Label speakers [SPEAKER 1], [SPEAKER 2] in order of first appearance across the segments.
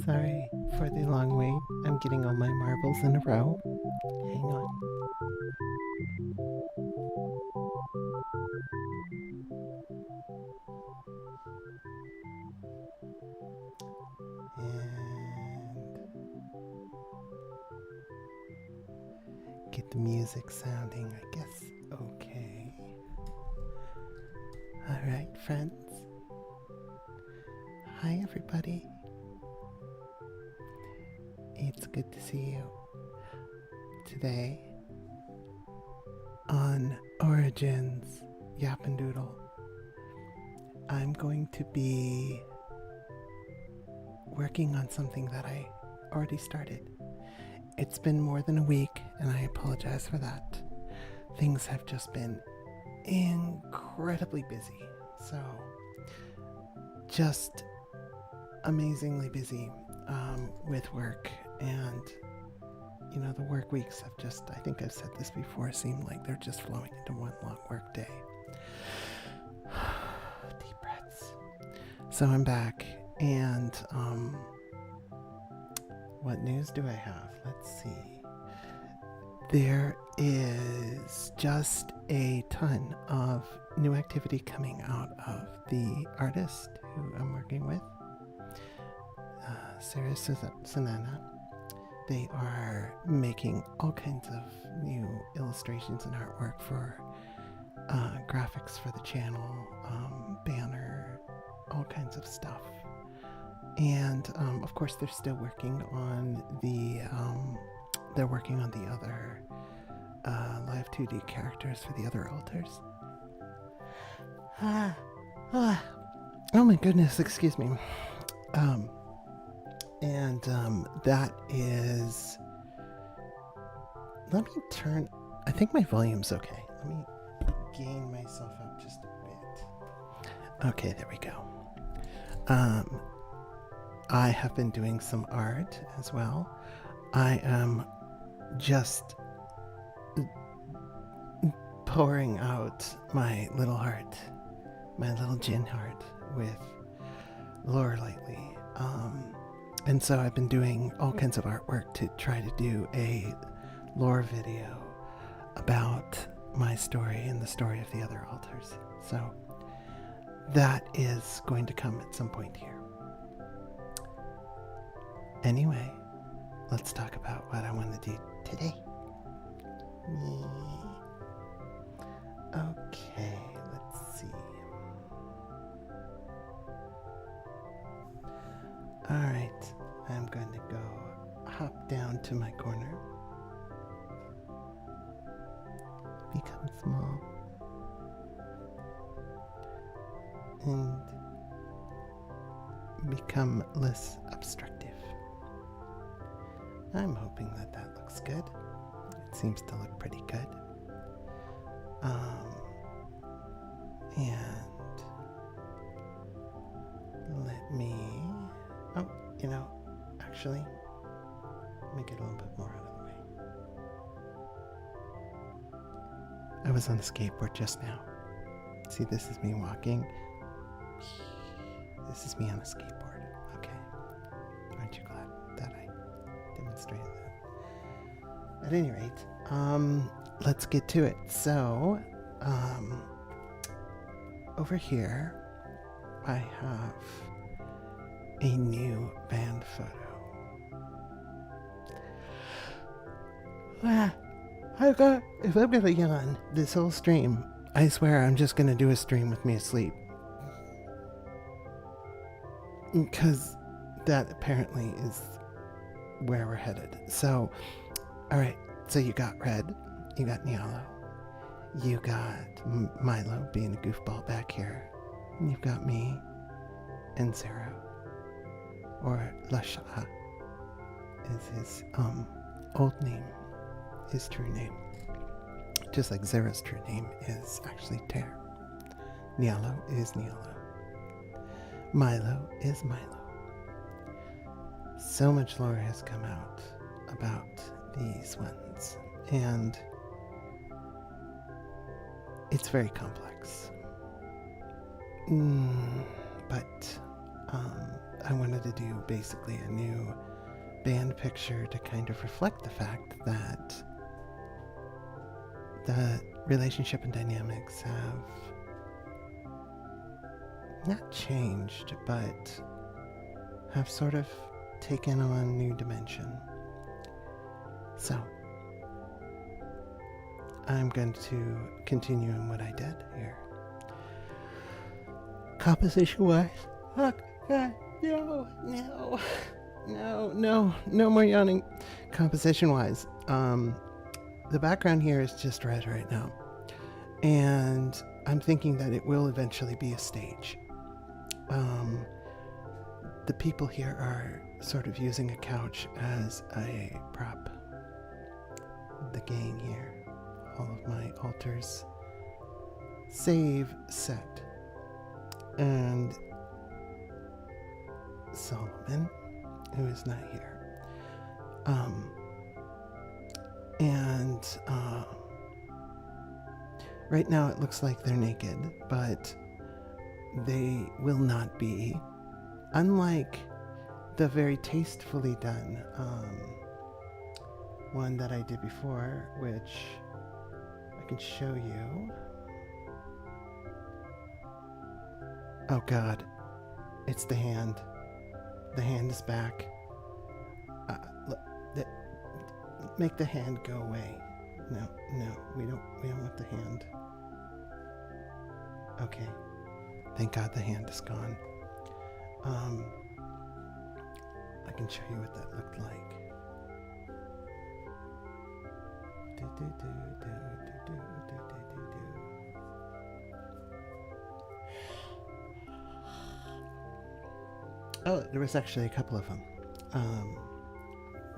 [SPEAKER 1] Sorry for the long wait. I'm getting all my marbles in a row. Hang on. And get the music sounding, I guess. Okay. Alright, friends. Hi, everybody. It's good to see you. Today, on Origins Yap and Doodle, I'm going to be working on something that I already started. It's been more than a week, and I apologize for that. Things have just been incredibly busy. So, just amazingly busy with work. And, you know, the work weeks have just, I think I've said this before, seem like they're just flowing into one long work day. Deep breaths. So I'm back, and what news do I have? Let's see. There is just a ton of new activity coming out of the artist who I'm working with, Sarah Sanana. They are making all kinds of new illustrations and artwork for graphics for the channel, banner, all kinds of stuff. And of course, they're still working on the other live 2D characters for the other altars. Oh my goodness, excuse me. And that is. Let me turn. I think my volume's okay. Let me gain myself up just a bit. Okay, there we go. I have been doing some art as well. I am just pouring out my little heart, my little gin heart with lore lately. And so I've been doing all kinds of artwork to try to do a lore video about my story and the story of the other altars. So that is going to come at some point here. Anyway, let's talk about what I want to do today. Okay, let's see. Alright, I'm going to go hop down to my corner. Become small. And become less obstructive. I'm hoping that that looks good. It seems to look pretty good. And let me, actually make it a little bit more out of the way. I was on a skateboard just now. See, this is me walking. This is me on a skateboard. Okay. Aren't you glad that I demonstrated that? At any rate, let's get to it. So, over here, I have a new band photo. If I'm gonna yawn this whole stream, I swear I'm just gonna do a stream with me asleep. Because that apparently is where we're headed. So, alright, so you got Red, you got Nialo, you got Milo being a goofball back here, and you've got me and Zero, or Lasha is his old name, his true name. Just like Zero's true name is actually Ter. Nialo is Nialo. Milo is Milo. So much lore has come out about these ones, and it's very complex. But I wanted to do basically a new band picture to kind of reflect the fact that the relationship and dynamics have not changed, but have sort of taken on a new dimension. So, I'm going to continue in what I did here. Composition-wise, oh God, no more yawning. Composition-wise, the background here is just red right now, and I'm thinking that it will eventually be a stage. The people here are sort of using a couch as a prop. The gang here, all of my altars, save set, and Solomon, who is not here. Right now it looks like they're naked, but they will not be. Unlike the very tastefully done one that I did before, which I can show you. Oh God, it's the hand. The hand is back. Make the hand go away. No, we don't want the hand. Okay. Thank God the hand is gone. I can show you what that looked like. Oh, there was actually a couple of them.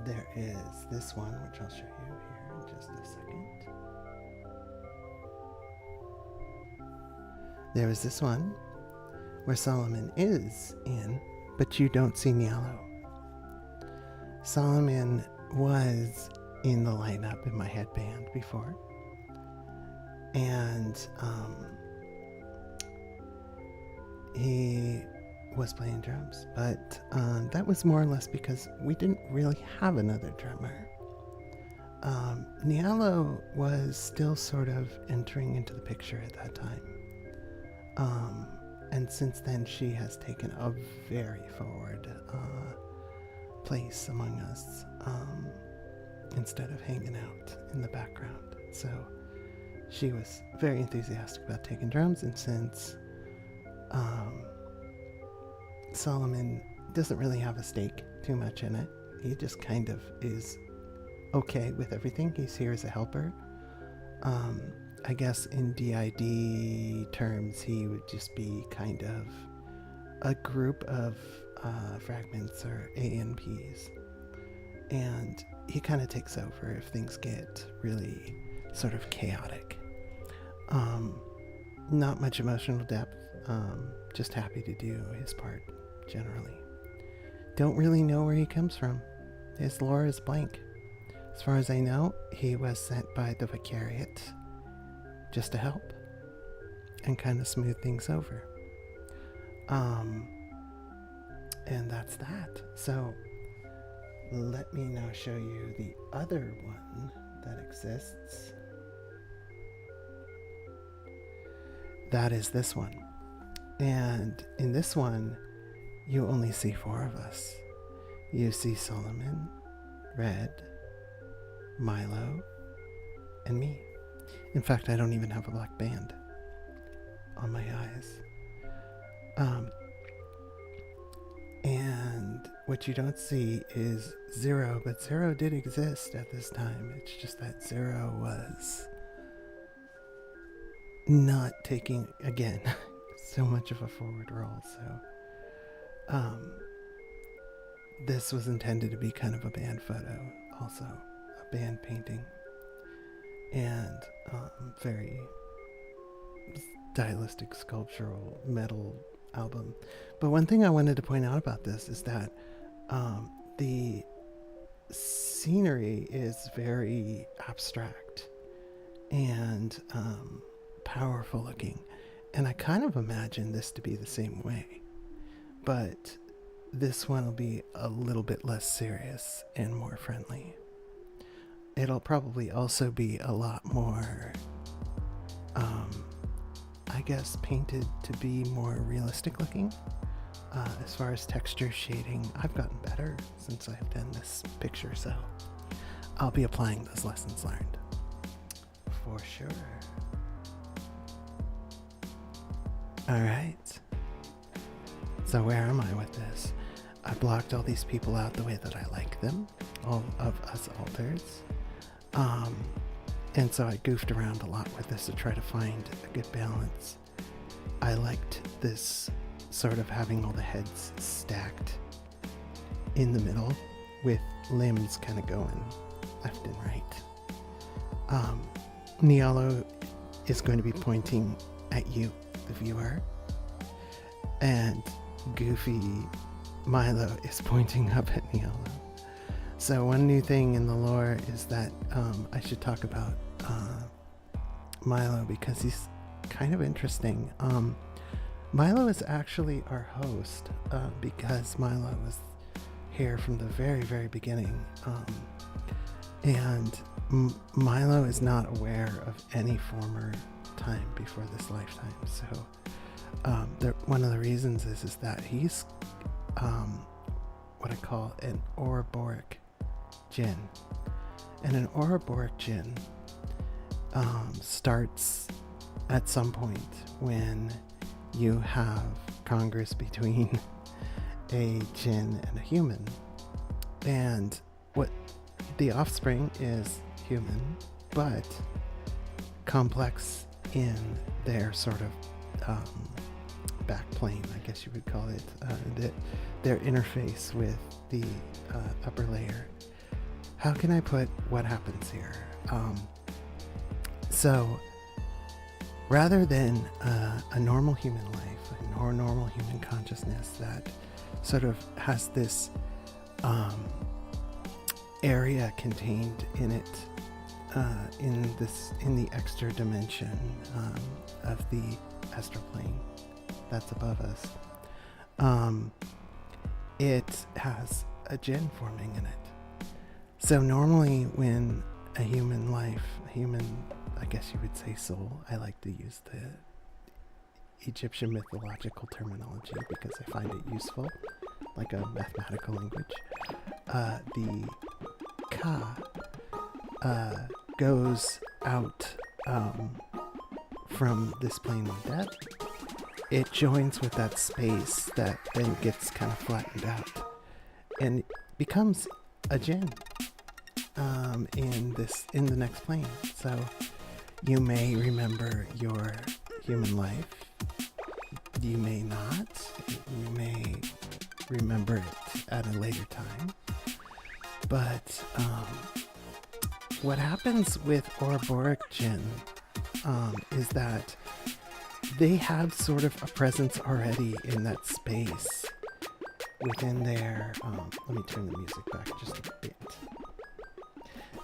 [SPEAKER 1] There is this one, which I'll show you here in just a second. There is this one where Solomon is in, but you don't see Nialo. Solomon was in the lineup in my headband before, and he was playing drums, but that was more or less because we didn't really have another drummer. Nialo was still sort of entering into the picture at that time. And since then she has taken a very forward place among us, instead of hanging out in the background. So she was very enthusiastic about taking drums, and since Solomon doesn't really have a stake too much in it, he just kind of is okay with everything. He's here as a helper. I guess in DID terms, he would just be kind of a group of fragments or ANPs. And he kind of takes over if things get really sort of chaotic. Not much emotional depth, just happy to do his part, generally. Don't really know where he comes from. His lore is blank. As far as I know, he was sent by the Vicariate just to help and kind of smooth things over. And that's that. So let me now show you the other one that exists. That is this one. And in this one, you only see 4 of us. You see Solomon, Red, Milo, and me. In fact, I don't even have a black band on my eyes. And what you don't see is Zero, but Zero did exist at this time. It's just that Zero was not taking, again, so much of a forward role. So this was intended to be kind of a band photo, also a band painting, and very stylistic sculptural metal album. But one thing I wanted to point out about this is that the scenery is very abstract and powerful looking, and I kind of imagine this to be the same way, but this one will be a little bit less serious and more friendly. It'll probably also be a lot more I guess painted to be more realistic looking. As far as texture shading, I've gotten better since I've done this picture, so I'll be applying those lessons learned for sure. Alright, so where am I with this? I blocked all these people out the way that I like them, all of us alters. And so I goofed around a lot with this to try to find a good balance. I liked this sort of having all the heads stacked in the middle with limbs kind of going left and right. Nialo is going to be pointing at you, the viewer, and Goofy Milo is pointing up at Nialo. So one new thing in the lore is that I should talk about Milo because he's kind of interesting. Milo is actually our host because Milo was here from the very, very beginning. And Milo is not aware of any former time before this lifetime. So one of the reasons is that he's what I call an Ouroboros Djinn. And an Ouroboros Djinn starts at some point when you have congress between a Djinn and a human. And what the offspring is human, but complex in their sort of back plane, I guess you would call it, their interface with the upper layer. How can I put what happens here? So rather than a normal human life or normal human consciousness that sort of has this area contained in it in the extra dimension of the astral plane that's above us, it has a Djinn forming in it. So normally when a human, I guess you would say soul, I like to use the Egyptian mythological terminology because I find it useful, like a mathematical language. The Ka goes out from this plane of death. It joins with that space that then gets kind of flattened out and becomes a Djinn in the next plane. So you may remember your human life. You may not. You may remember it at a later time. But what happens with Ouroboros Djinn is that they have sort of a presence already in that space within their... let me turn the music back just a bit.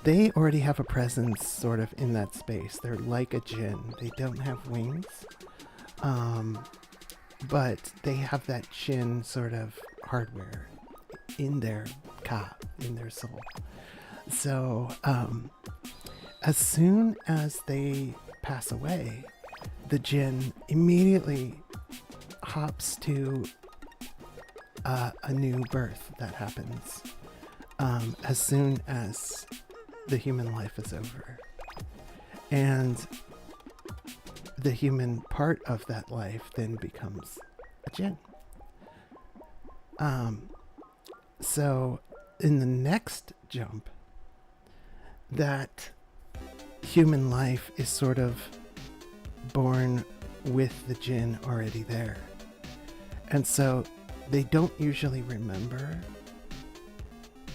[SPEAKER 1] They already have a presence sort of in that space. They're like a Djinn. They don't have wings, but they have that Djinn sort of hardware in their Ka, in their soul. So as soon as they pass away, the Djinn immediately hops to a new birth that happens as soon as the human life is over. And the human part of that life then becomes a jinn. So in the next jump, that human life is sort of born with the jinn already there. And so they don't usually remember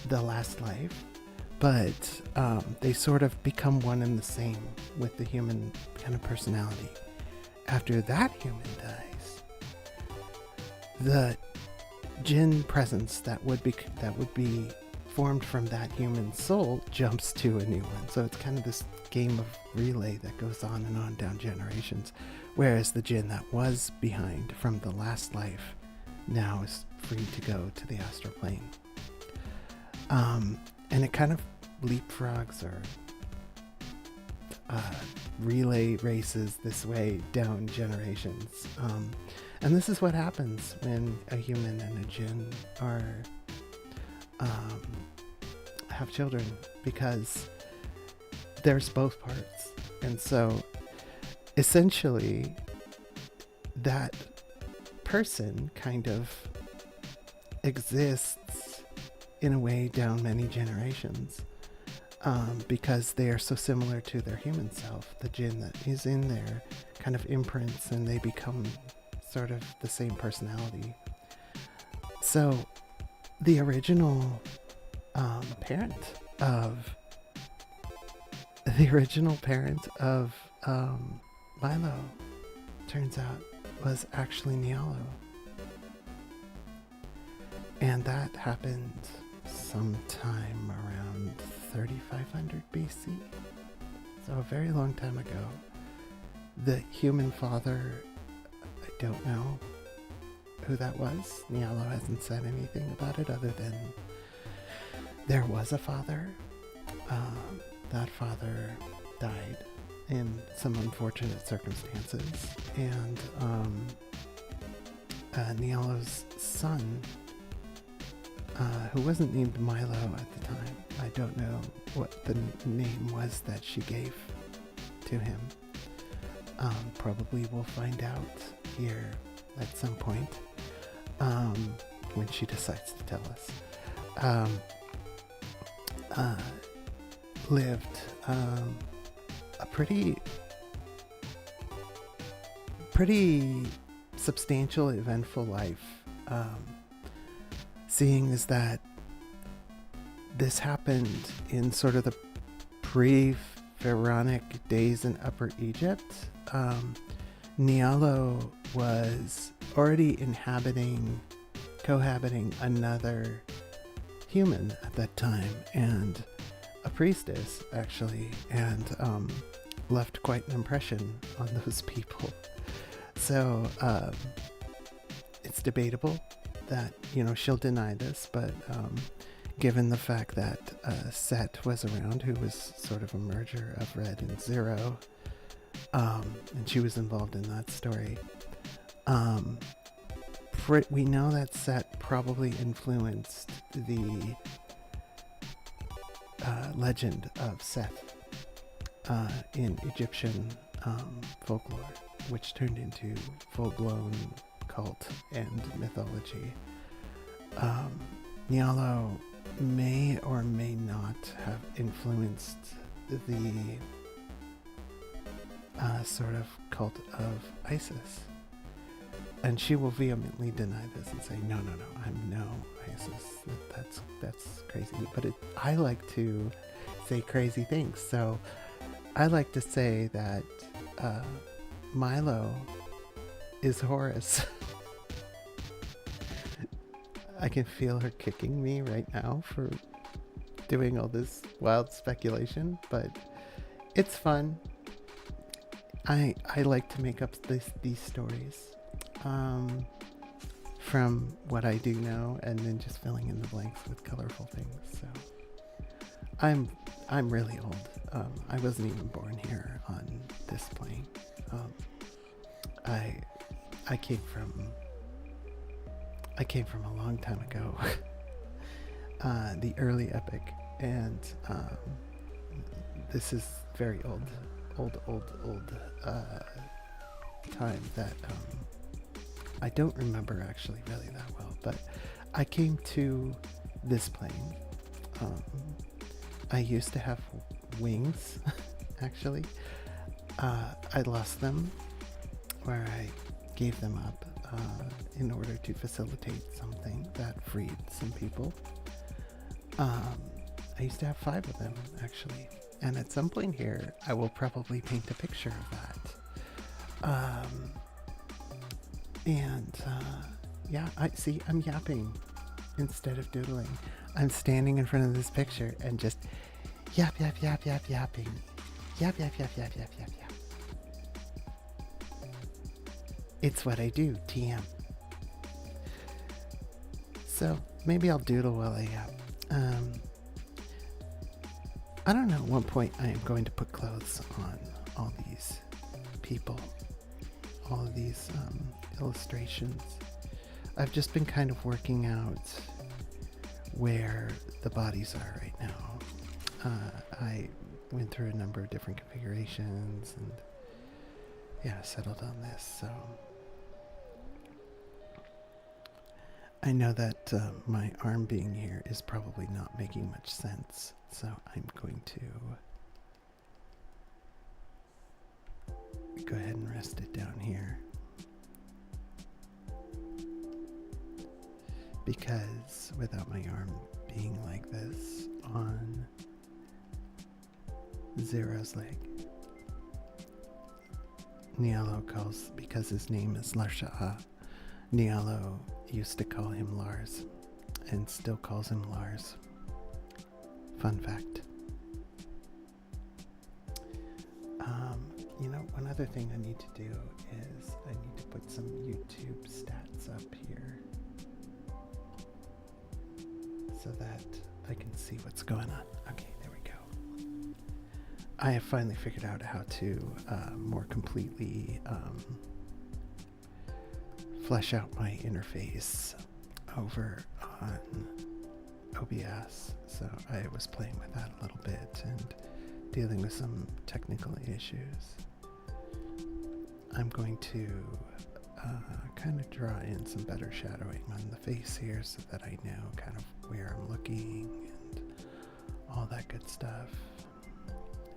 [SPEAKER 1] the last life, but they sort of become one and the same with the human kind of personality. After that human dies, the jinn presence that would be formed from that human soul jumps to a new one. So it's kind of this game of relay that goes on and on down generations, whereas the jinn that was behind from the last life now is free to go to the astral plane. And it kind of leapfrogs or relay races this way down generations. And this is what happens when a human and a jinn are have children, because there's both parts. And so essentially that person kind of exists in a way down many generations, because they are so similar to their human self. The jinn that is in there kind of imprints and they become sort of the same personality. So the original parent of Milo, turns out, was actually Nialo. And that happened sometime around 3500 BC. So a very long time ago. The human father, I don't know who that was. Nialo hasn't said anything about it other than there was a father. That father died in some unfortunate circumstances, and Nialo's son, who wasn't named Milo at the time, I don't know what the name was that she gave to him. Probably we'll find out here at some point when she decides to tell us. Lived a pretty substantial, eventful life, seeing as that this happened in sort of the pre-pharaonic days in Upper Egypt. Nialo was already cohabiting another human at that time, and a priestess actually, and left quite an impression on those people. So it's debatable that, she'll deny this, but given the fact that Set was around, who was sort of a merger of Red and Zero, and she was involved in that story, we know that Set probably influenced the legend of Seth in Egyptian folklore, which turned into full-blown cult and mythology. Nialo may or may not have influenced the sort of cult of Isis. And she will vehemently deny this and say, no, I'm no ISIS. That's crazy. But I like to say crazy things. So I like to say that Milo is Horus. I can feel her kicking me right now for doing all this wild speculation, but it's fun. I like to make up these stories. From what I do know, and then just filling in the blanks with colorful things. So I'm really old. I wasn't even born here on this plane. I came from I came from a long time ago, the early epic, and this is very old time that I don't remember actually really that well, but I came to this plane. I used to have wings, actually. I lost them, where I gave them up in order to facilitate something that freed some people. I used to have 5 of them, actually. And at some point here, I will probably paint a picture of that. Yeah, I'm yapping instead of doodling. I'm standing in front of this picture and just yapping. Yap. It's what I do, TM. So maybe I'll doodle while I yap. I don't know at what point I am going to put clothes on all these people, all of these illustrations. I've just been kind of working out where the bodies are right now. I went through a number of different configurations and settled on this. So I know that my arm being here is probably not making much sense, so I'm going to go ahead and rest it down here. Because without my arm being like this on Zero's leg, Nialo calls, because his name is Larsha'a, Nialo used to call him Lars and still calls him Lars. Fun fact. One other thing I need to do is I need to put some YouTube stats up here so that I can see what's going on. Okay, there we go. I have finally figured out how to more completely flesh out my interface over on OBS. So I was playing with that a little bit and dealing with some technical issues. I'm going to kind of draw in some better shadowing on the face here so that I know kind of where I'm looking and all that good stuff.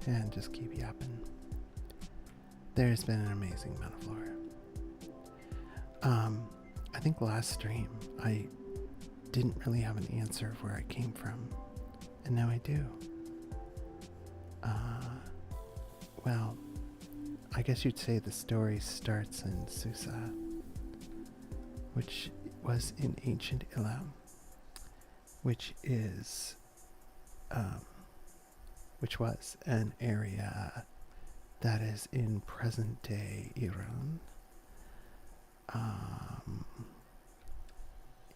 [SPEAKER 1] And just keep yapping. There's been an amazing amount of lore. I think last stream I didn't really have an answer of where I came from, and now I do. Well, I guess you'd say the story starts in Susa, which was in ancient Ilam, which was an area that is in present-day Iran,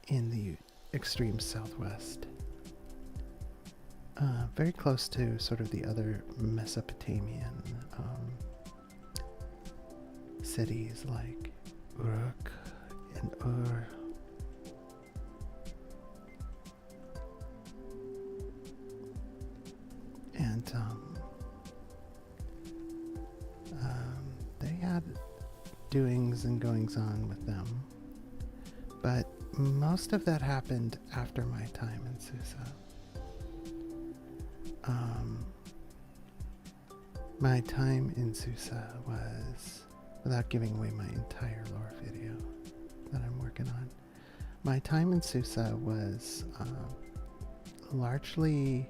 [SPEAKER 1] in the extreme southwest, very close to sort of the other Mesopotamian cities like Uruk and Ur. And they had doings and goings on with them, but most of that happened after my time in Susa. My time in Susa was, without giving away my entire lore video that I'm working on, my time in Susa was largely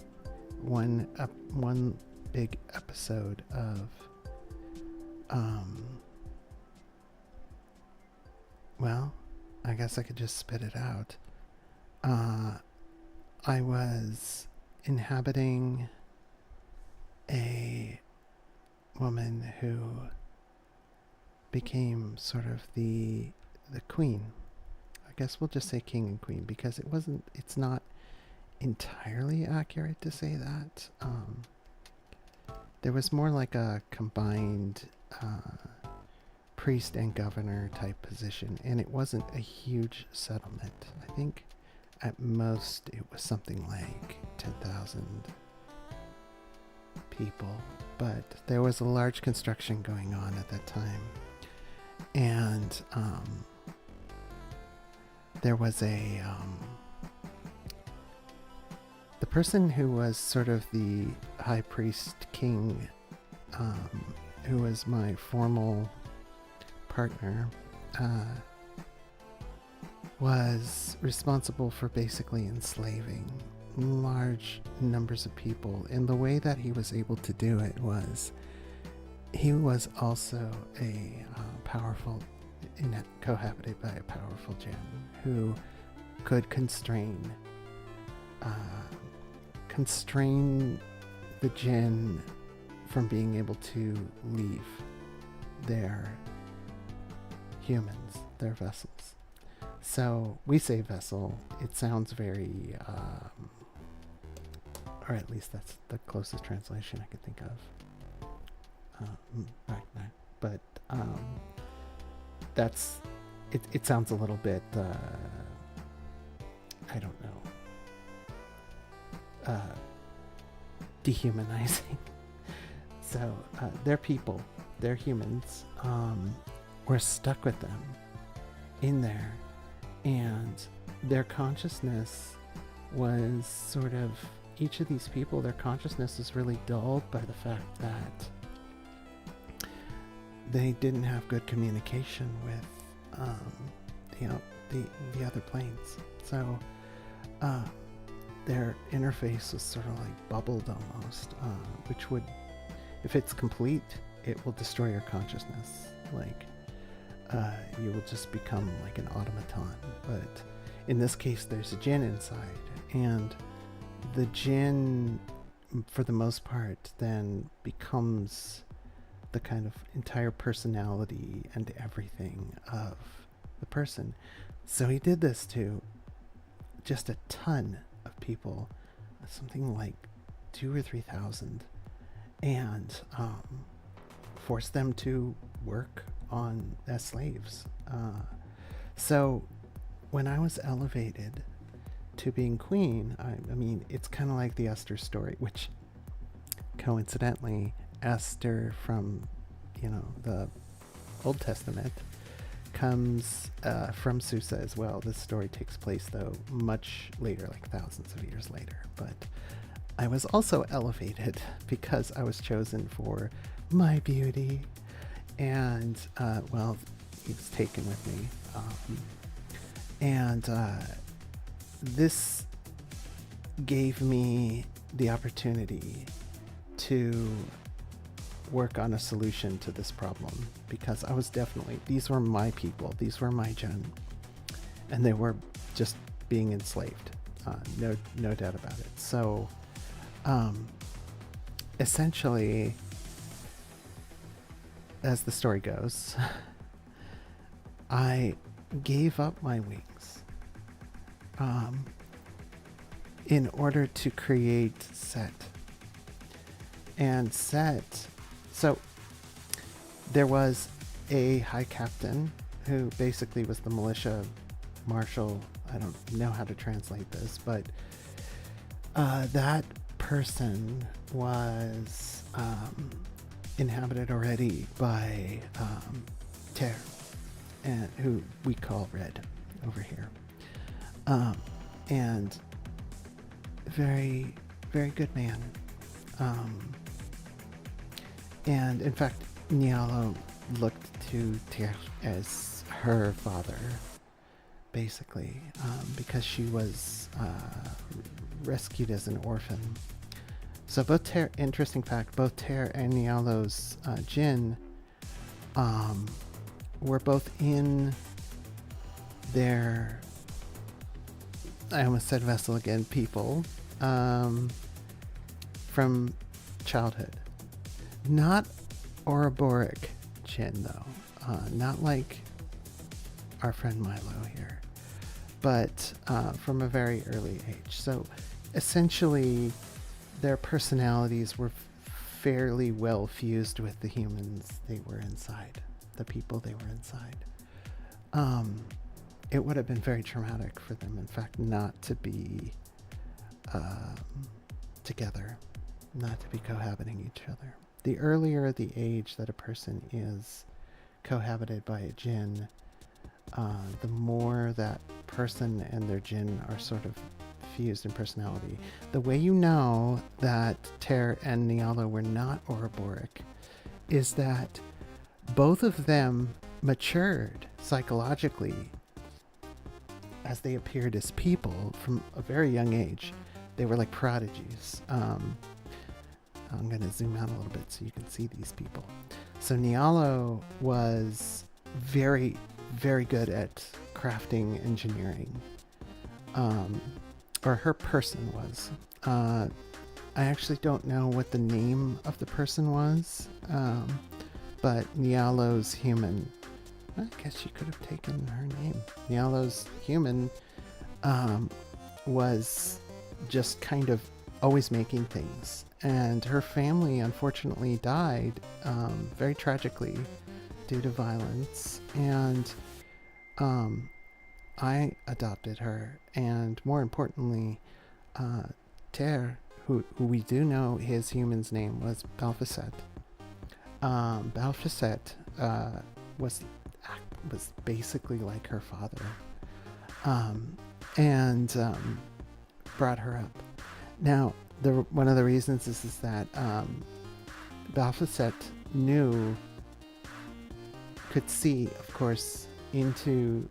[SPEAKER 1] one big episode of well, I guess I could just spit it out. I was inhabiting a woman who became sort of the queen. I guess we'll just say king and queen, because it's not entirely accurate to say that. There was more like a combined priest and governor type position, and it wasn't a huge settlement. I think at most it was something like 10,000 people, but there was a large construction going on at that time, and there was the person who was sort of the high priest king, who was my formal partner, was responsible for basically enslaving large numbers of people. And the way that he was able to do it was he was also a powerful, cohabited by a powerful jinn who could constrain the jinn from being able to leave their humans, their vessels. So we say vessel, it sounds very, or at least that's the closest translation I can think of. Right. But that's, it sounds a little bit, I don't know, dehumanizing. So they're people, they're humans. We're stuck with them in there, and their consciousness was sort of, each of these people, their consciousness is really dulled by the fact that they didn't have good communication with the other planes. So their interface was sort of like bubbled almost, which would, if it's complete, it will destroy your consciousness. Like you will just become like an automaton. But in this case, there's a jinn inside, and the jinn, for the most part, then becomes the kind of entire personality and everything of the person. So he did this to just a ton of people, something like 2,000 or 3,000, and forced them to work on as slaves. So when I was elevated to being queen, I mean, it's kind of like the Esther story, which coincidentally, Esther from, the Old Testament comes from Susa as well. This story takes place, though, much later, like thousands of years later. But I was also elevated because I was chosen for my beauty, and he was taken with me, and this gave me the opportunity to work on a solution to this problem, because I was definitely, these were my people, these were my jinn, and they were just being enslaved, no doubt about it. So essentially, as the story goes, I gave up my wings in order to create Set. And Set, so there was a high captain who basically was the militia marshal. I don't know how to translate this, but that person was inhabited already by Ter, and who we call Red over here, and very, very good man. And in fact, Nyalo looked to Ter as her father, basically, because she was rescued as an orphan. So both Ter, interesting fact, both Ter and Nyalo's jinn were both in their, I almost said vessel again, people, from childhood. Not Ouroboros jinn, though. Not like our friend Milo here, but from a very early age. So essentially, their personalities were fairly well fused with the humans they were inside. the people they were inside. It would have been very traumatic for them, in fact, not to be together, not to be cohabiting each other. The earlier the age that a person is cohabited by a jinn, the more that person and their jinn are sort of fused in personality. The way you know that Ter and Nialo were not Ouroboros is that both of them matured psychologically as they appeared as people from a very young age. They were like prodigies. I'm going to zoom out a little bit so you can see these people. So Nialo was very, very good at crafting engineering. Or her person was. I actually don't know what the name of the person was, but Nialo's human, I guess she could have taken her name. Nialo's human was just kind of always making things. And her family unfortunately died very tragically due to violence. And I adopted her. And more importantly, Ter, who we do know his human's name was Balfacet. Balfacet was basically like her father, and brought her up. Now, one of the reasons is that Balfacet could see, of course, into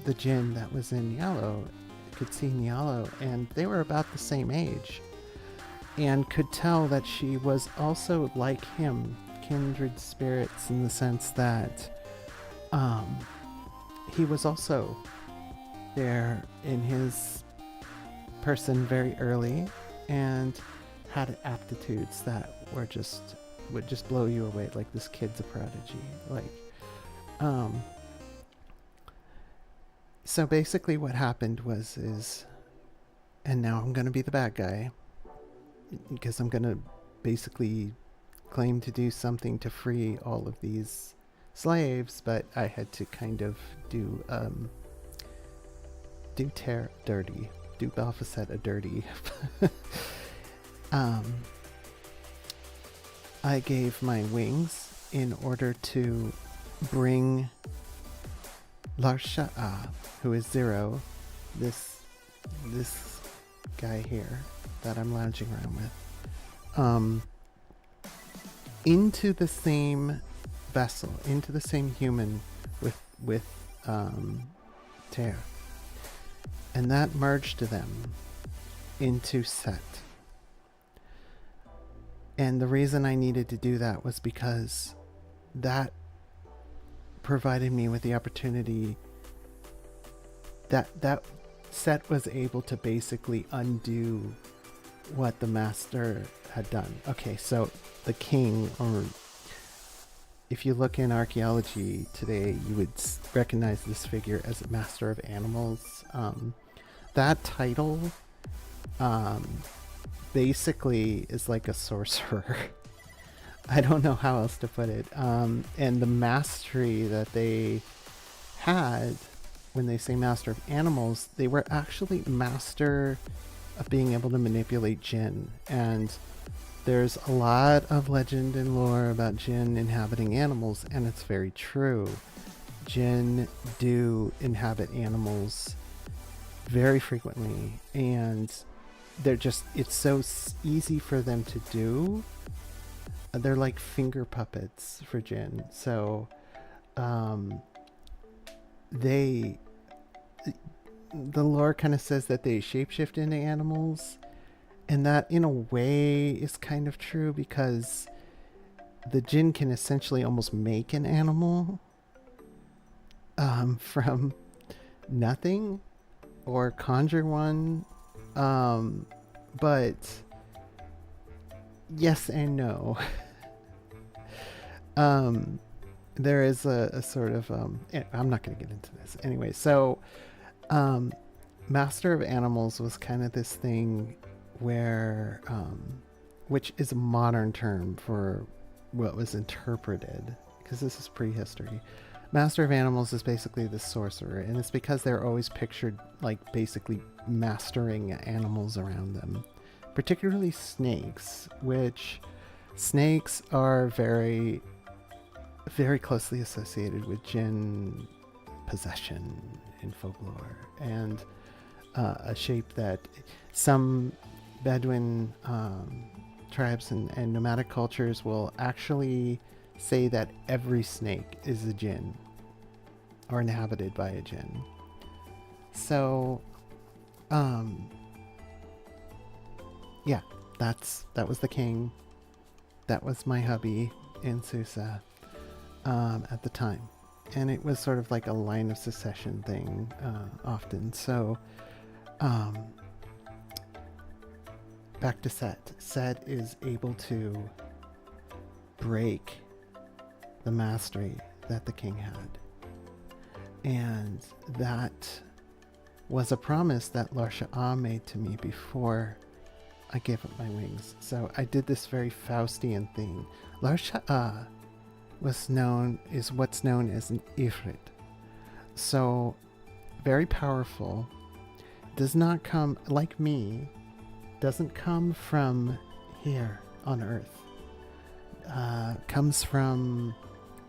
[SPEAKER 1] the jinn that was in Nialo, could see Nialo, and they were about the same age, and could tell that she was also like him, kindred spirits, in the sense that he was also there in his person very early and had aptitudes that would just blow you away. Like, this kid's a prodigy. So basically what happened is, and now I'm going to be the bad guy, because I'm going to basically claim to do something to free all of these slaves, but I had to kind of do Ter dirty, do Balfacet a dirty. I gave my wings in order to bring Larsha'a, who is Zero, this guy here that I'm lounging around with, into the same vessel, into the same human with Ter. And that merged them into Set. And the reason I needed to do that was because that provided me with the opportunity that Set was able to basically undo what the master had done. Okay, so the king, or if you look in archaeology today, you would recognize this figure as a master of animals. That title basically is like a sorcerer. I don't know how else to put it. And the mastery that they had, when they say master of animals, they were actually master of being able to manipulate jinn. And there's a lot of legend and lore about jinn inhabiting animals, and it's very true. Jinn do inhabit animals very frequently, and it's so easy for them to do. They're like finger puppets for jinn. So the lore kind of says that they shapeshift into animals, and that in a way is kind of true, because the jinn can essentially almost make an animal from nothing, or conjure one, but yes and no. There is a sort of I'm not going to get into this anyway. So master of animals was kind of this thing where which is a modern term for what was interpreted, because this is prehistory. Master of Animals is basically the sorcerer, and it's because they're always pictured like basically mastering animals around them, particularly snakes, which snakes are very, very closely associated with jinn possession in folklore, and a shape that some Bedouin tribes and nomadic cultures will actually say that every snake is a jinn or inhabited by a jinn. So, yeah, that was the king. That was my hubby in Susa at the time. And it was sort of like a line of succession thing often. So, back to Set. Set is able to break the mastery that the king had. And that was a promise that Lar Shah made to me before I gave up my wings. So I did this very Faustian thing. Lar Shah is what's known as an Ifrit. So very powerful. Does not come, like me, doesn't come from here on Earth. Comes from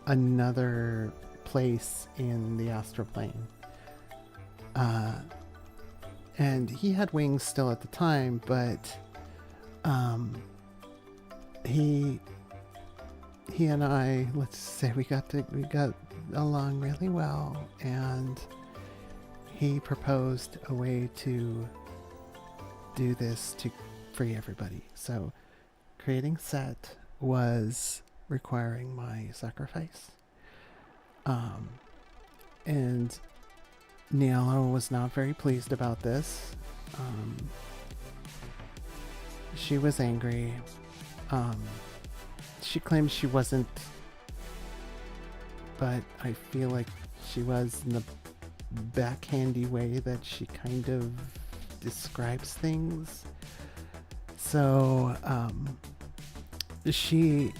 [SPEAKER 1] another place in the astral plane. And he had wings still at the time, but he and I, let's say we got along really well, and he proposed a way to do this to free everybody. So creating Set was requiring my sacrifice. And Nialo was not very pleased about this. She was angry. She claimed she wasn't, but I feel like she was in the backhandy way that she kind of describes things. So she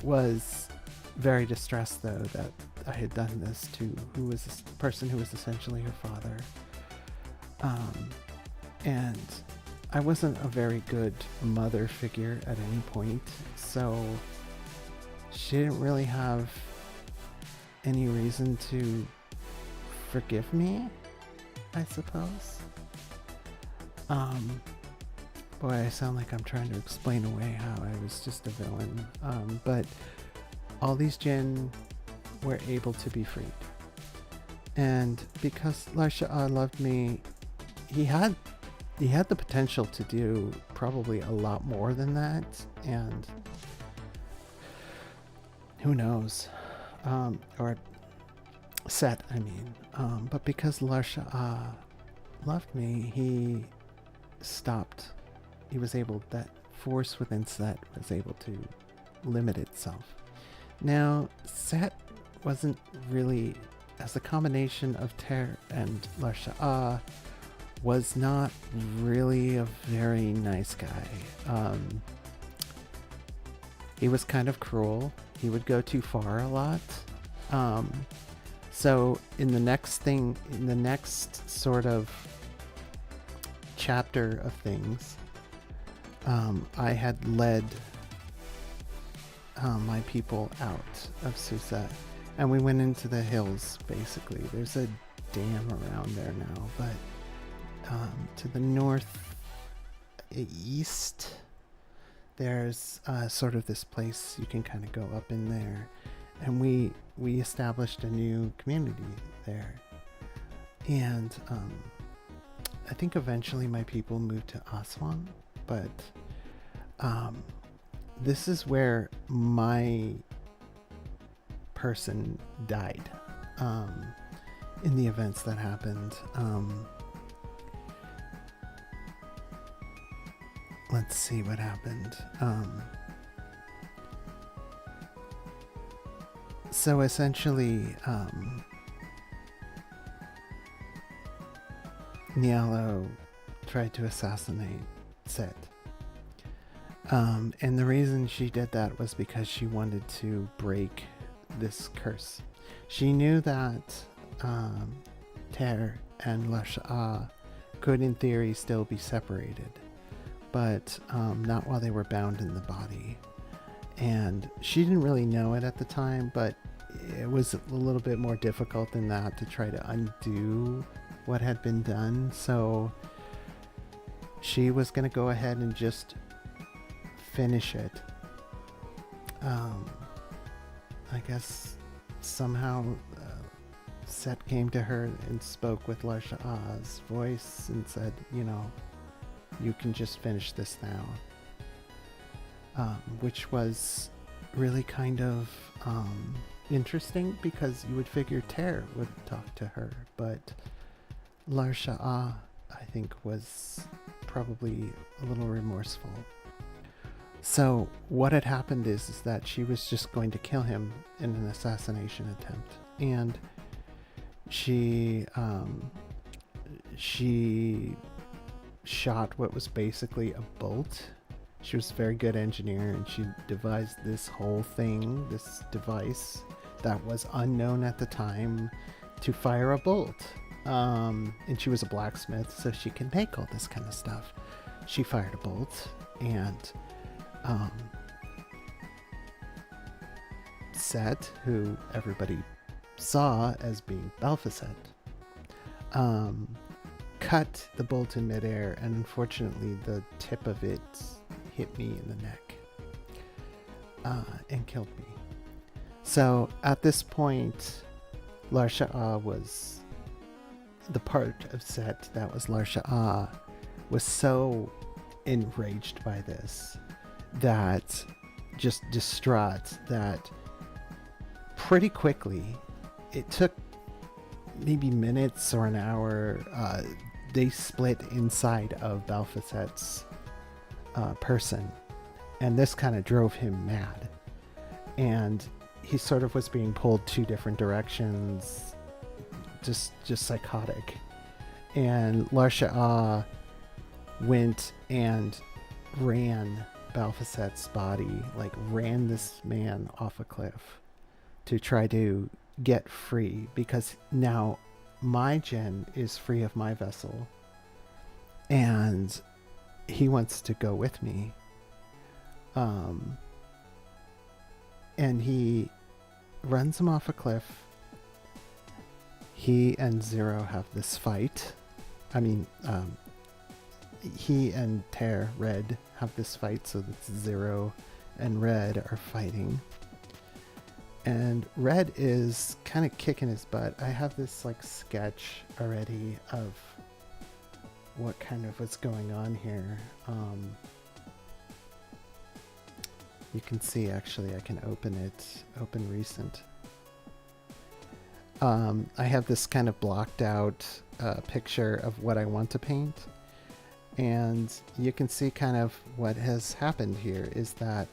[SPEAKER 1] was very distressed, though, that I had done this to who was a person who was essentially her father. And I wasn't a very good mother figure at any point, so she didn't really have any reason to forgive me, I suppose. Boy, I sound like I'm trying to explain away how I was just a villain. But all these jinn were able to be freed. And because Lar Shah loved me, he had the potential to do probably a lot more than that, and who knows, or Set, I mean. But because Lar Shah loved me, he stopped. He was able, that force within Set was able to limit itself. Now, Set wasn't really, as a combination of Ter and Lar Shah, was not really a very nice guy. He was kind of cruel. He would go too far a lot. So in the next sort of chapter of things, I had led my people out of Susa, and we went into the hills, basically. There's a dam around there now, but to the northeast, there's sort of this place you can kind of go up in there, and we established a new community there. And I think eventually my people moved to Aswan, but this is where my person died in the events that happened. Let's see what happened. So essentially, Nialo tried to assassinate Set. And the reason she did that was because she wanted to break this curse. She knew that Ter and Lasha'a could in theory still be separated, but not while they were bound in the body. And she didn't really know it at the time, but it was a little bit more difficult than that to try to undo what had been done. So she was going to go ahead and just finish it. I guess somehow Set came to her and spoke with Larsha'a's voice and said, you can just finish this now. Which was really kind of interesting, because you would figure Ter would talk to her, but Larsha'a, I think, was probably a little remorseful. So what had happened is that she was just going to kill him in an assassination attempt, and she shot what was basically a bolt. She was a very good engineer, and she devised this whole thing, this device that was unknown at the time, to fire a bolt. And she was a blacksmith, so she can make all this kind of stuff. She fired a bolt, and Set, who everybody saw as being Balfacet, cut the bolt in midair, and unfortunately the tip of it hit me in the neck and killed me. So at this point, Larsha'a was the part of Set that was Larsha'a was so enraged by this, that just distraught, that pretty quickly, it took maybe minutes or an hour, they split inside of Balfacet's person, and this kind of drove him mad, and he sort of was being pulled two different directions, just psychotic. And Larsha'a went and ran Balfacet's body, like ran this man off a cliff to try to get free, because now my Jinn is free of my vessel and he wants to go with me. And he runs him off a cliff. He and Zero have this fight. I mean, he and Ter, Red, have this fight, so that Zero and Red are fighting. And Red is kind of kicking his butt. I have this like sketch already of what kind of what's going on here. You can see, actually, I can open it, open recent. I have this kind of blocked out picture of what I want to paint. And you can see kind of what has happened here is that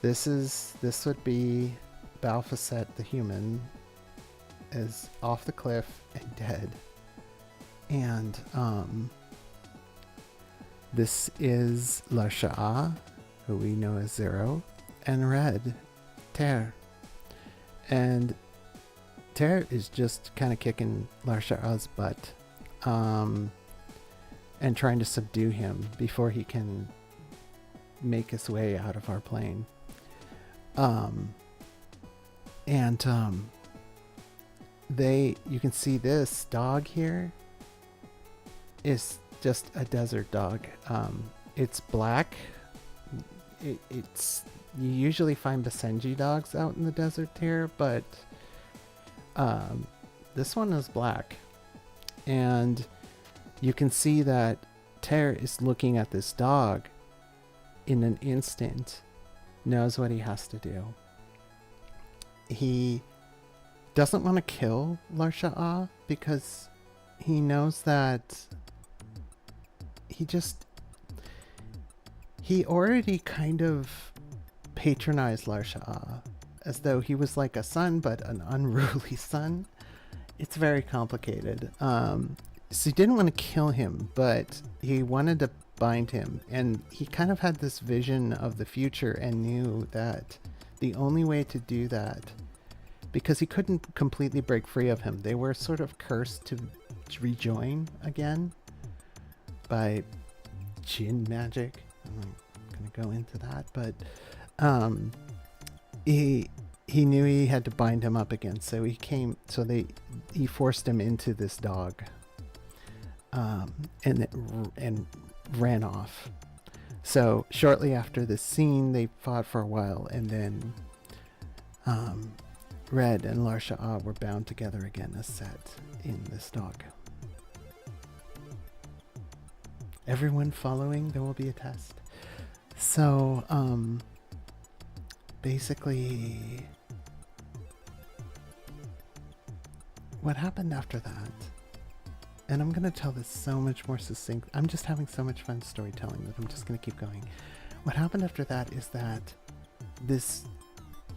[SPEAKER 1] this would be Balfacet the human is off the cliff and dead. And this is Larsha'a, who we know as Zero, and Red, Ter. And Ter is just kind of kicking Larsha'a's butt and trying to subdue him before he can make his way out of our plane. You can see this dog here is just a desert dog. It's black. It's you usually find Basenji dogs out in the desert here, but this one is black. And you can see that Ter is looking at this dog in an instant, knows what he has to do. He doesn't want to kill Larsha'a because he knows that he already kind of patronized Larsha'a as though he was like a son, but an unruly son. It's very complicated. So he didn't want to kill him, but he wanted to bind him. And he kind of had this vision of the future and knew that the only way to do that because he couldn't completely break free of him. They were sort of cursed to rejoin again by Jin magic. I'm not going to go into that, but he knew he had to bind him up again, so he forced him into this dog, and ran off. So shortly after this scene, they fought for a while, and then Red and Lar Shah were bound together again as Set in this dog. Everyone following, there will be a test. So, basically, what happened after that, and I'm going to tell this so much more succinct. I'm just having so much fun storytelling that I'm just going to keep going. What happened after that is that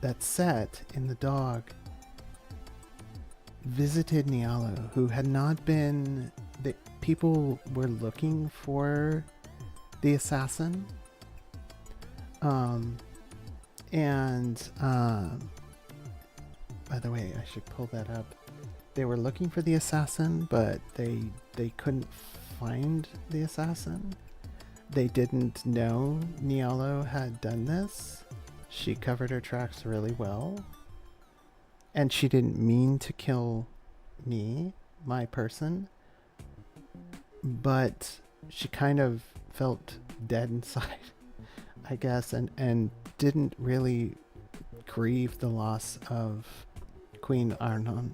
[SPEAKER 1] that Set in the dog visited Nialo, who had not been... The people were looking for the assassin. By the way, I should pull that up. They were looking for the assassin, but they couldn't find the assassin. They didn't know Nialo had done this. She covered her tracks really well. And she didn't mean to kill me, my person. But she kind of felt dead inside, I guess, and didn't really grieve the loss of Queen Arnon.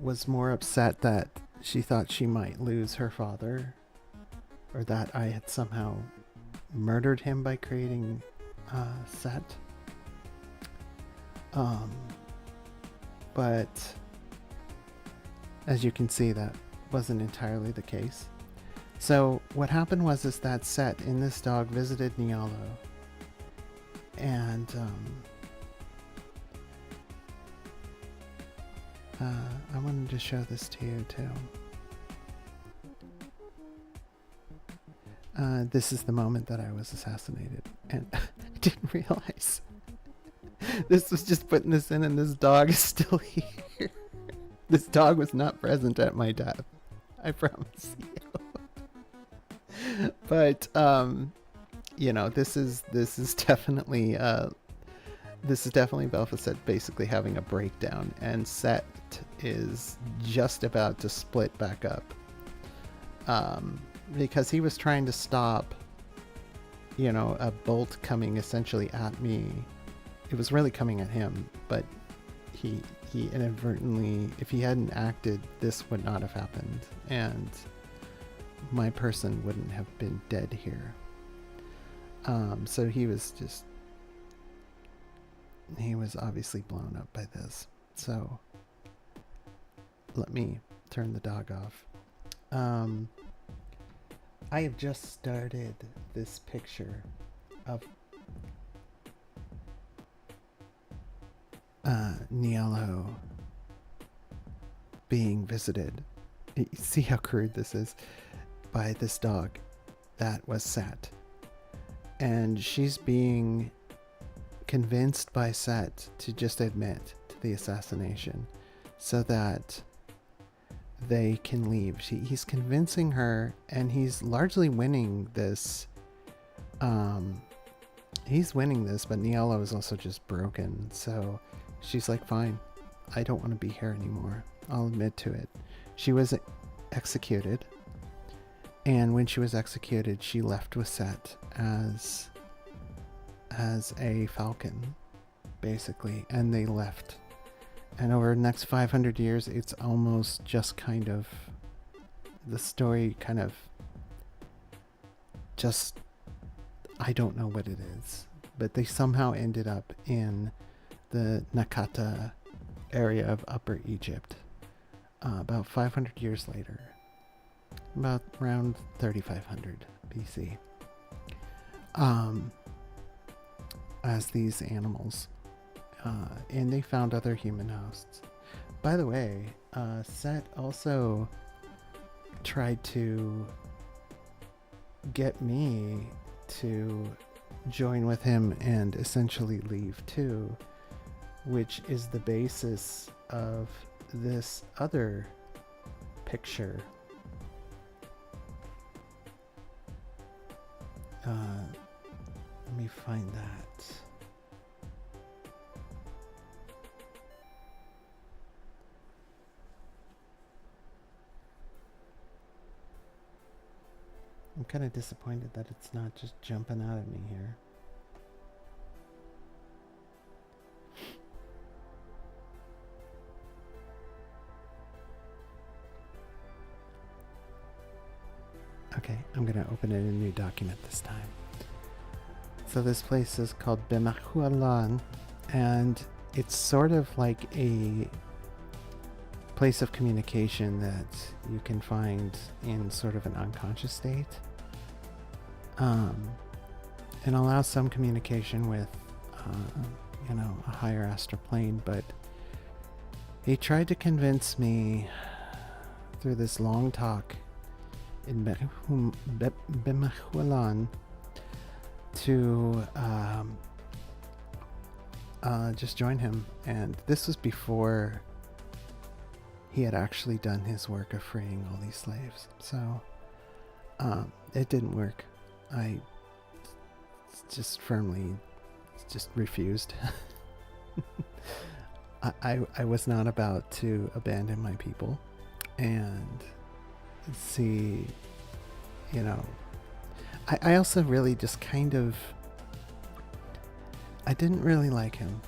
[SPEAKER 1] Was more upset that she thought she might lose her father, or that I had somehow murdered him by creating Set. But as you can see, that wasn't entirely the case. So what happened was that Set in this dog visited Nialo, and I wanted to show this to you too. This is the moment that I was assassinated, and I didn't realize this was just putting this in, and this dog is still here. This dog was not present at my death, I promise you. But you know, this is definitely Belphegor basically having a breakdown, and Set is just about to split back up, because he was trying to stop, you know, a bolt coming essentially at me. It was really coming at him, but he inadvertently, if he hadn't acted, this would not have happened, and my person wouldn't have been dead here. So he was obviously blown up by this. So let me turn the dog off. I have just started this picture of Nialo being visited. You see how crude this is? By this dog that was Set. And she's being convinced by Set to just admit to the assassination so that they can leave. He's convincing her, and he's largely winning this. He's winning this, but Nialo is also just broken. So she's like, fine, I don't want to be here anymore. I'll admit to it. She was executed. And when she was executed, she left with Set as a falcon, basically. And they left. And over the next 500 years, it's almost just kind of... The story kind of... Just... I don't know what it is. But they somehow ended up in the Nakata area of Upper Egypt. About 500 years later. About around 3500 BC. As these animals. And they found other human hosts. By the way, Set also tried to get me to join with him and essentially leave too, which is the basis of this other picture. Let me find that. I'm kind of disappointed that it's not just jumping out at me here. Okay, I'm going to open it in a new document this time. So this place is called Bemahualan, and it's sort of like a place of communication that you can find in sort of an unconscious state. And allows some communication with, a higher astral plane, but he tried to convince me through this long talk in Bemahualan to just join him. And this was before he had actually done his work of freeing all these slaves. So it didn't work. I just firmly refused. I was not about to abandon my people and see, I also really just kind of, I didn't really like him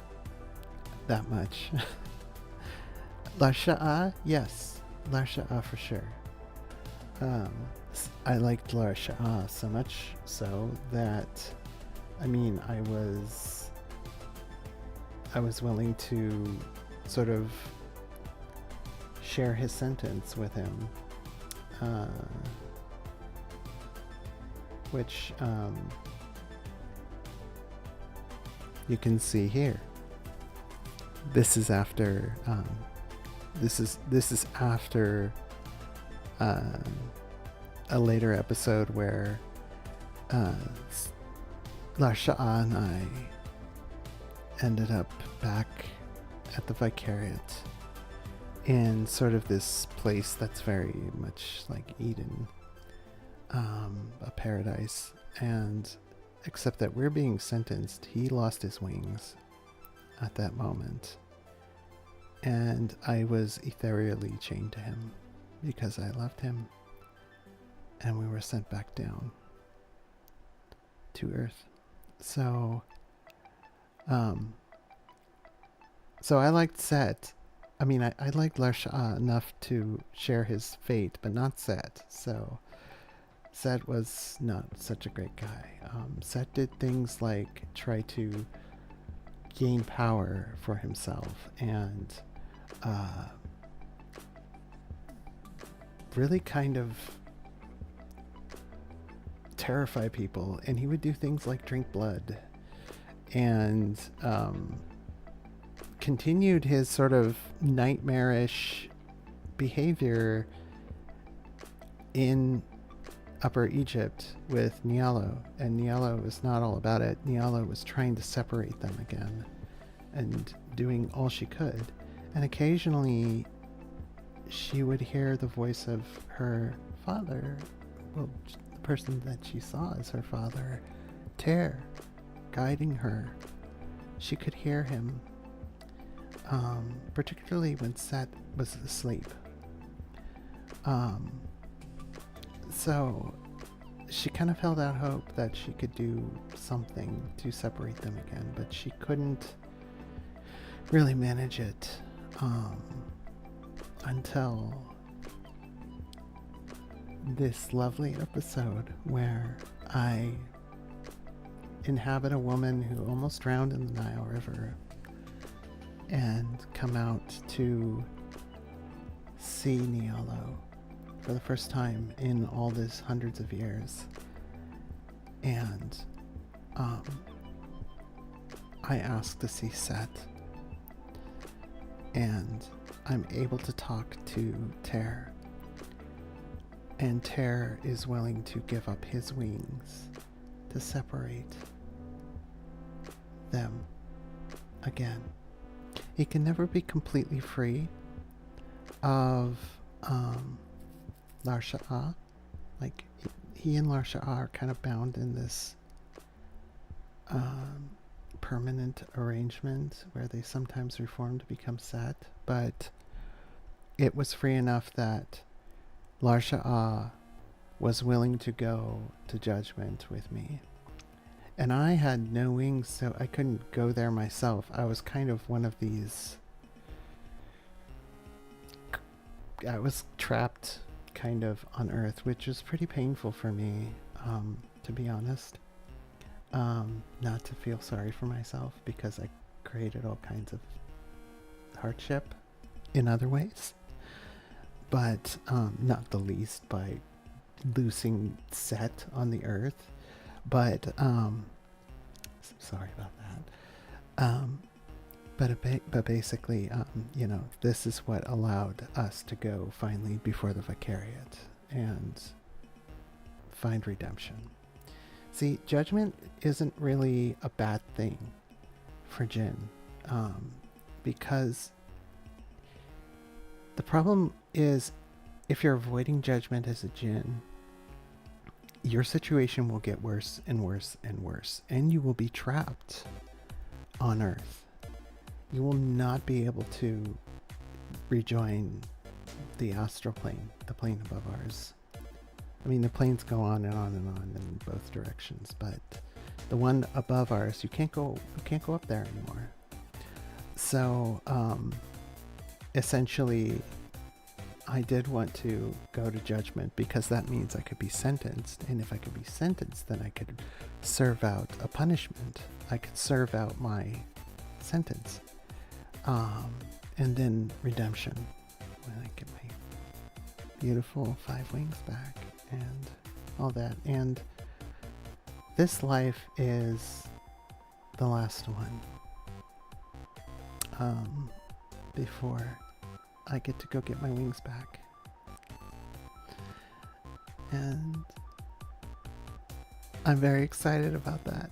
[SPEAKER 1] that much. Larsha'a, yes. Larsha'a for sure. I liked Larsha'a so much so that, I was willing to sort of share his sentence with him. Which you can see here. This is after this is after a later episode where Larsha'a and I ended up back at the Vicariate in sort of this place that's very much like Eden, a paradise, and except that we're being sentenced, he lost his wings at that moment, and I was ethereally chained to him because I loved him, and we were sent back down to Earth. So I liked Set. I liked Larsha'a enough to share his fate, but not Set. So Set was not such a great guy. Set did things like try to gain power for himself and really kind of terrify people. And he would do things like drink blood and continued his sort of nightmarish behavior in Upper Egypt with Nialo, and Nialo was not all about it. Nialo was trying to separate them again and doing all she could, and occasionally she would hear the voice of her father, well, the person that she saw as her father, Ter, guiding her. She could hear him, particularly when Set was asleep. So she kind of held out hope that she could do something to separate them again, but she couldn't really manage it until this lovely episode where I inhabit a woman who almost drowned in the Nile River and come out to see Nialo for the first time in all these hundreds of years. And I ask to see Set, and I'm able to talk to Ter, and Ter is willing to give up his wings to separate them again. He can never be completely free of Lar Sha'ah. Like, he and Lar Sha'ah are kind of bound in this permanent arrangement where they sometimes reform to become Set, but it was free enough that Lar Sha'ah was willing to go to judgment with me. And I had no wings, so I couldn't go there myself. I was kind of one of these... I was trapped kind of on Earth, which was pretty painful for me, to be honest. Not to feel sorry for myself, because I created all kinds of hardship in other ways. But not the least by losing Set on the Earth. But sorry about that. But basically, you know, this is what allowed us to go finally before the Vicariate and find redemption. See, judgment isn't really a bad thing for Jinn, because the problem is, if you're avoiding judgment as a Jinn, your situation will get worse and worse and worse, and you will be trapped on Earth. You will not be able to rejoin the astral plane, the plane above ours. I mean, the planes go on and on and on in both directions, but the one above ours, you can't go up there anymore. So, essentially, I did want to go to judgment because that means I could be sentenced, and if I could be sentenced, then I could serve out a punishment. I could serve out my sentence, and then redemption when I get my beautiful 5 wings back and all that. And this life is the last one, before I get to go get my wings back. And I'm very excited about that.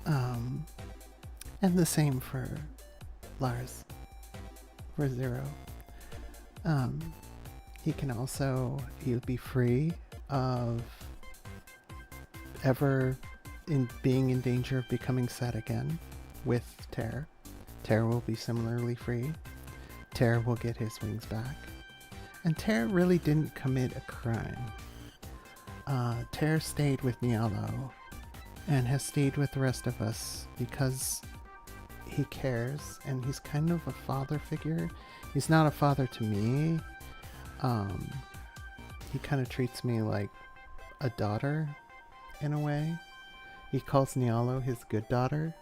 [SPEAKER 1] And the same for Lars, for Zero. He'll be free of ever being in danger of becoming Set again with Ter. Ter will be similarly free. Ter will get his wings back. And Ter really didn't commit a crime. Ter stayed with Nialo and has stayed with the rest of us because he cares, and he's kind of a father figure. He's not a father to me. He kind of treats me like a daughter in a way. He calls Nialo his good daughter.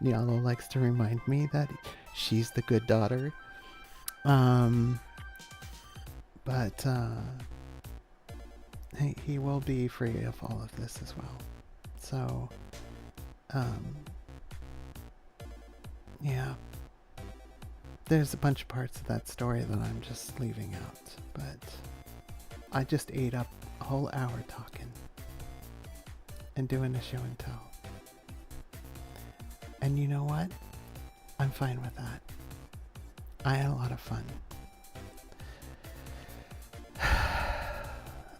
[SPEAKER 1] Nialo likes to remind me that she's the good daughter. But he will be free of all of this as well. So, yeah. There's a bunch of parts of that story that I'm just leaving out, but I just ate up a whole hour talking and doing a show and tell. And you know what? I'm fine with that. I had a lot of fun.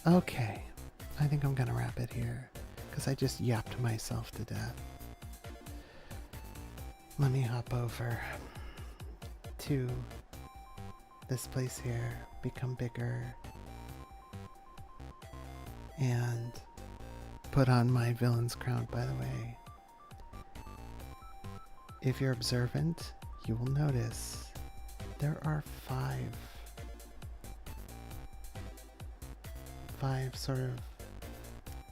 [SPEAKER 1] Okay, I think I'm gonna wrap it here because I just yapped myself to death. Let me hop over to this place here, become bigger, and put on my villain's crown. By the way, if you're observant, you will notice there are five sort of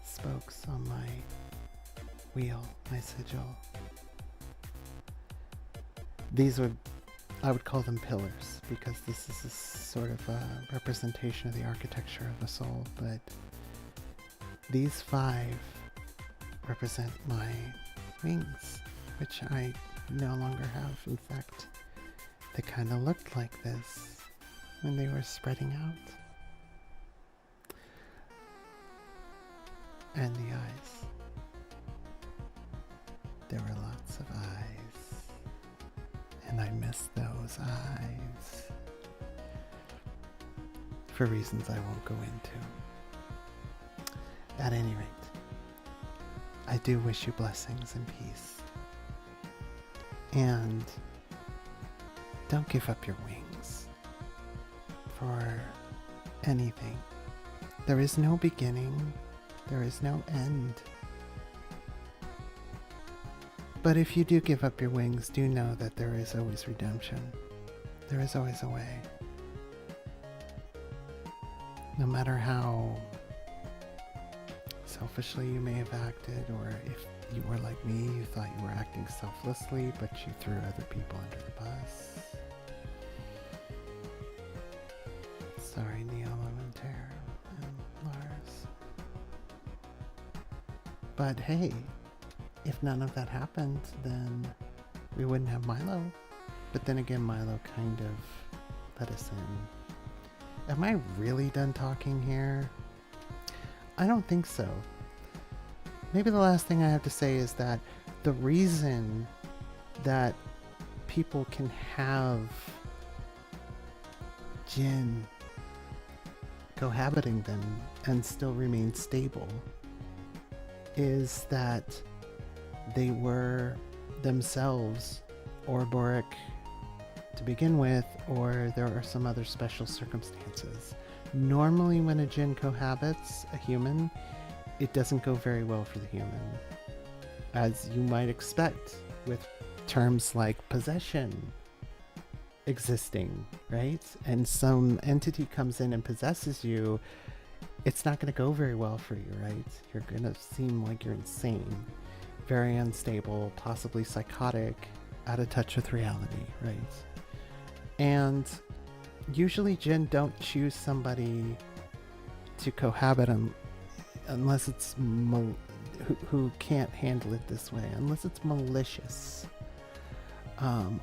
[SPEAKER 1] spokes on my wheel, my sigil. I would call them pillars, because this is a sort of a representation of the architecture of a soul, but these 5 represent my wings, which I no longer have. In fact, they kind of looked like this when they were spreading out. And the eyes. there were lots of eyes. And I miss those eyes. For reasons I won't go into. At any rate, I do wish you blessings and peace. And don't give up your wings for anything. There is no beginning. There is no end. But if you do give up your wings, do know that there is always redemption. There is always a way. No matter how selfishly you may have acted, or if you were like me, you thought you were acting selflessly, but you threw other people under the bus. Sorry, Neil and Tara and Lars. But hey, if none of that happened, then we wouldn't have Milo. But then again, Milo kind of let us in. Am I really done talking here? I don't think so. Maybe the last thing I have to say is that the reason that people can have Jinn cohabiting them and still remain stable is that they were themselves Ouroboros to begin with, or there are some other special circumstances. Normally when a Jinn cohabits a human, it doesn't go very well for the human, as you might expect with terms like possession existing, right? And some entity comes in and possesses you, it's not going to go very well for you, right? You're going to seem like you're insane, very unstable, possibly psychotic, out of touch with reality, right? And usually Jinn don't choose somebody to cohabit unless it's who can't handle it this way, unless it's malicious,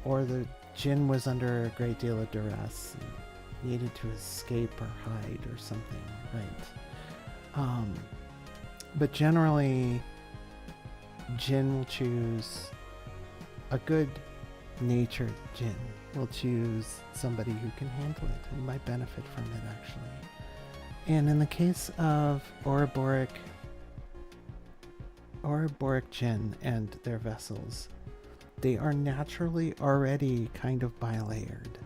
[SPEAKER 1] or the Jinn was under a great deal of duress and needed to escape or hide or something, right? But generally Jinn will choose a good natured Jinn will choose somebody who can handle it and might benefit from it, actually. And in the case of Ouroboros Jinn and their vessels, they are naturally already kind of bilayered,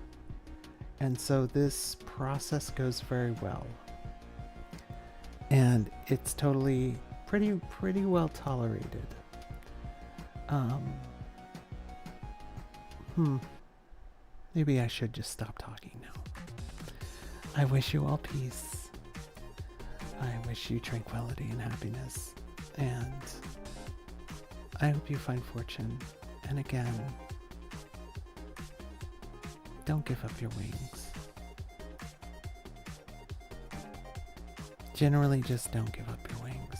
[SPEAKER 1] and so this process goes very well, and it's totally pretty well tolerated. Maybe I should just stop talking now. I wish you all peace. I wish you tranquility and happiness. And I hope you find fortune. And again, don't give up your wings. Generally, just don't give up your wings.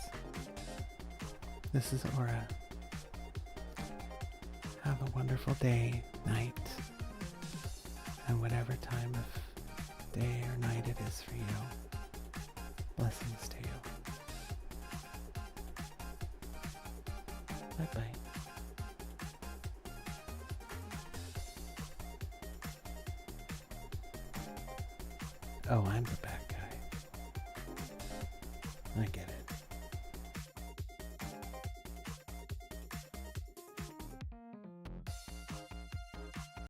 [SPEAKER 1] This is Aura. Have a wonderful day, night, and whatever time of day or night it is for you. Blessings to you. Bye-bye. Oh, I'm the bad guy. I get it.